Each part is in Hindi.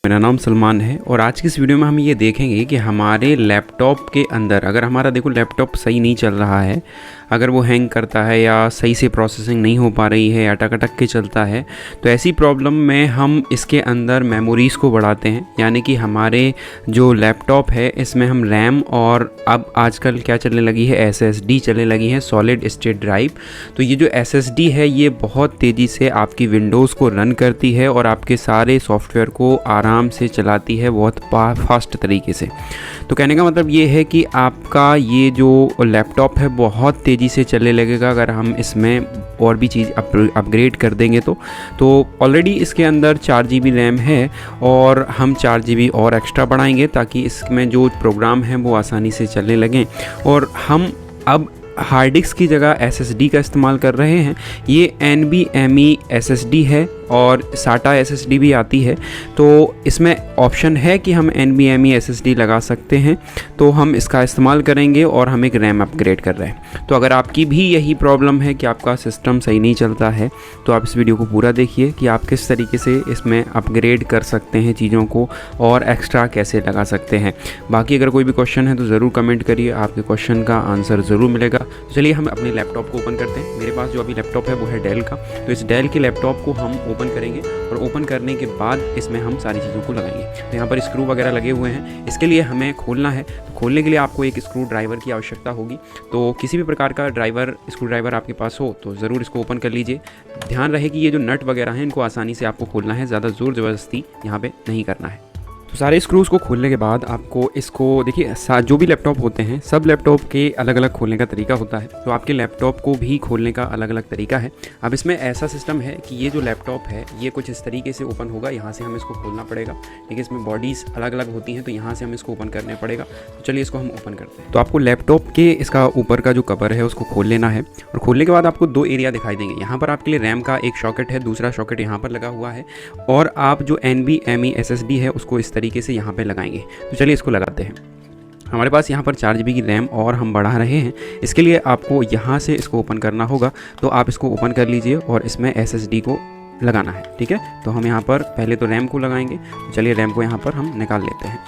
मेरा नाम सलमान है और आज की इस वीडियो में हम ये देखेंगे कि हमारे लैपटॉप के अंदर अगर हमारा देखो लैपटॉप सही नहीं चल रहा है, अगर वो हैंग करता है या सही से प्रोसेसिंग नहीं हो पा रही है, अटक अटक के चलता है, तो ऐसी प्रॉब्लम में हम इसके अंदर मेमोरीज़ को बढ़ाते हैं। यानी कि हमारे जो लैपटॉप है इसमें हम रैम और अब आजकल क्या चलने लगी है, SSD चलने लगी है, सॉलिड स्टेट ड्राइव। तो ये जो SSD है ये बहुत तेज़ी से आपकी विंडोज़ को रन करती है और आपके सारे सॉफ्टवेयर को आराम से चलाती है बहुत फास्ट तरीके से। तो कहने का मतलब ये है कि आपका ये जो लैपटॉप है बहुत तेज़ी से चलने लगेगा अगर हम इसमें और भी चीज़ अपग्रेड कर देंगे तो ऑलरेडी इसके अंदर 4 GB रैम है और हम 4 GB और एक्स्ट्रा बढ़ाएंगे ताकि इसमें जो प्रोग्राम है वो आसानी से चलने लगें। और हम अब हार्ड डिस्क की जगह SSD का इस्तेमाल कर रहे हैं। ये NVMe SSD है और SATA SSD भी आती है, तो इसमें ऑप्शन है कि हम NVMe SSD लगा सकते हैं, तो हम इसका इस्तेमाल करेंगे और हम एक रैम अपग्रेड कर रहे हैं। तो अगर आपकी भी यही प्रॉब्लम है कि आपका सिस्टम सही नहीं चलता है तो आप इस वीडियो को पूरा देखिए कि आप किस तरीके से इसमें अपग्रेड कर सकते हैं चीज़ों को और एक्स्ट्रा कैसे लगा सकते हैं। बाकी अगर कोई भी क्वेश्चन है तो ज़रूर कमेंट करिए, आपके क्वेश्चन का आंसर ज़रूर मिलेगा। तो चलिए हम अपने लैपटॉप को ओपन करते हैं। मेरे पास जो अभी लैपटॉप है वो है डेल का, तो इस डेल के लैपटॉप को हम ओपन करेंगे और ओपन करने के बाद इसमें हम सारी चीज़ों को लगाएंगे। तो यहाँ पर स्क्रू वगैरह लगे हुए हैं, इसके लिए हमें खोलना है। तो खोलने के लिए आपको एक स्क्रू ड्राइवर की आवश्यकता होगी। तो किसी भी प्रकार का स्क्रू ड्राइवर आपके पास हो तो ज़रूर इसको ओपन कर लीजिए। ध्यान रहे कि ये जो नट वगैरह हैं इनको आसानी से आपको खोलना है, ज़्यादा ज़ोर ज़बरदस्ती यहाँ पर नहीं करना है। तो सारे स्क्रूज़ को खोलने के बाद आपको इसको देखिए, जो भी लैपटॉप होते हैं सब लैपटॉप के अलग अलग खोलने का तरीका होता है, तो आपके लैपटॉप को भी खोलने का अलग अलग तरीका है। अब इसमें ऐसा सिस्टम है कि ये जो लैपटॉप है ये कुछ इस तरीके से ओपन होगा, यहाँ से हमें इसको खोलना पड़ेगा। ठीक है, इसमें बॉडीज़ अलग अलग होती हैं तो यहाँ से हमें इसको ओपन करना पड़ेगा। तो चलिए इसको हम ओपन करते हैं। तो आपको लैपटॉप के इसका ऊपर का जो कवर है उसको खोल लेना है और खोलने के बाद आपको 2 एरिया दिखाई देंगे। यहाँ पर आपके लिए रैम का एक सॉकेट है, दूसरा सॉकेट यहाँ पर लगा हुआ है और आप जो NVMe SSD है उसको इस तरीके से यहाँ पर लगाएंगे। तो चलिए इसको लगाते हैं। हमारे पास यहाँ पर 4 GB की रैम और हम बढ़ा रहे हैं, इसके लिए आपको यहाँ से इसको ओपन करना होगा। तो आप इसको ओपन कर लीजिए और इसमें SSD को लगाना है। ठीक है, तो हम यहाँ पर पहले तो रैम को लगाएंगे। तो चलिए रैम को यहाँ पर हम निकाल लेते हैं।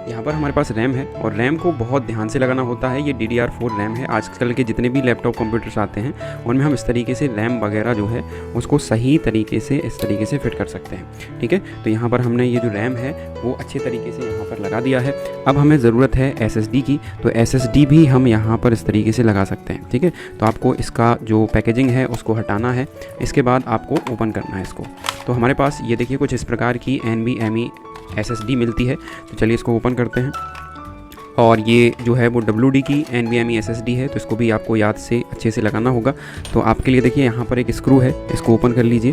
यहाँ पर हमारे पास रैम है और रैम को बहुत ध्यान से लगाना होता है। ये DDR4 रैम है। आजकल के जितने भी लैपटॉप कंप्यूटर्स आते हैं उनमें हम इस तरीके से रैम वगैरह जो है उसको सही तरीके से इस तरीके से फिट कर सकते हैं। ठीक है, तो यहाँ पर हमने ये जो रैम है वो अच्छे तरीके से यहाँ पर लगा दिया है। अब हमें ज़रूरत है SSD की, तो SSD भी हम यहाँ पर इस तरीके से लगा सकते हैं। ठीक है, तो आपको इसका जो पैकेजिंग है उसको हटाना है, इसके बाद आपको ओपन करना है इसको। तो हमारे पास ये देखिए कुछ इस प्रकार की NVMe SSD मिलती है। तो चलिए इसको ओपन करते हैं। और ये जो है वो WD की NVMe SSD है, तो इसको भी आपको याद से अच्छे से लगाना होगा। तो आपके लिए देखिए यहाँ पर एक स्क्रू है, इसको ओपन कर लीजिए।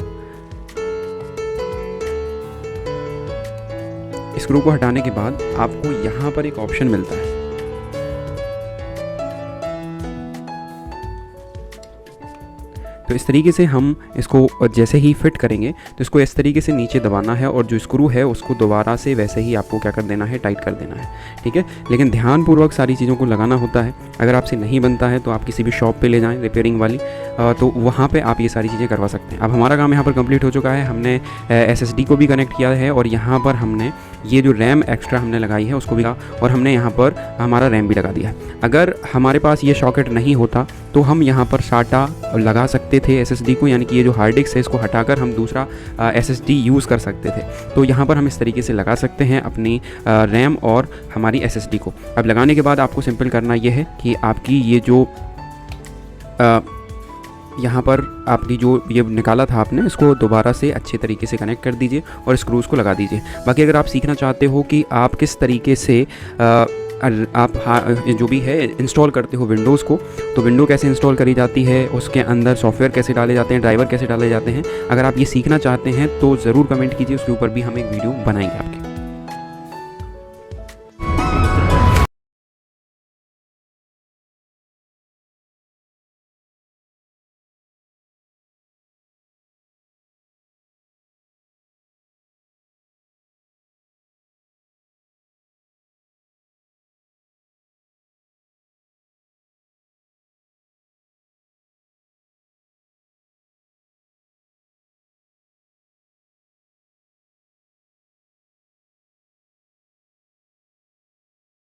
स्क्रू को हटाने के बाद आपको यहाँ पर एक ऑप्शन मिलता है। तो इस तरीके से हम इसको जैसे ही फिट करेंगे तो इसको इस तरीके से नीचे दबाना है और जो स्क्रू है उसको दोबारा से वैसे ही आपको क्या कर देना है, टाइट कर देना है। ठीक है, लेकिन ध्यानपूर्वक सारी चीज़ों को लगाना होता है। अगर आपसे नहीं बनता है तो आप किसी भी शॉप पे ले जाएं रिपेयरिंग वाली, तो वहाँ पे आप ये सारी चीज़ें करवा सकते हैं। अब हमारा काम यहाँ पर कंप्लीट हो चुका है। हमने SSD को भी कनेक्ट किया है और यहाँ पर हमने ये जो रैम एक्स्ट्रा हमने लगाई है उसको भी और हमने यहाँ पर हमारा रैम भी लगा दिया है। अगर हमारे पास ये सॉकेट नहीं होता तो हम यहाँ पर SATA लगा सकते थे SSD को, यानी कि ये जो हार्ड डिस्क है इसको हटाकर हम दूसरा SSD यूज़ कर सकते थे। तो यहाँ पर हम इस तरीके से लगा सकते हैं अपनी रैम और हमारी SSD को। अब लगाने के बाद आपको सिंपल करना ये है कि आपकी ये जो यहाँ पर आपकी जो ये निकाला था आपने, इसको दोबारा से अच्छे तरीके से कनेक्ट कर दीजिए और स्क्रूज़ को लगा दीजिए। बाकी अगर आप सीखना चाहते हो कि आप किस तरीके से आप जो भी है इंस्टॉल करते हो विंडोज़ को, तो विंडो कैसे इंस्टॉल करी जाती है, उसके अंदर सॉफ्टवेयर कैसे डाले जाते हैं, ड्राइवर कैसे डाले जाते हैं, अगर आप ये सीखना चाहते हैं तो ज़रूर कमेंट कीजिए, उसके ऊपर भी हम एक वीडियो बनाएंगे आपके।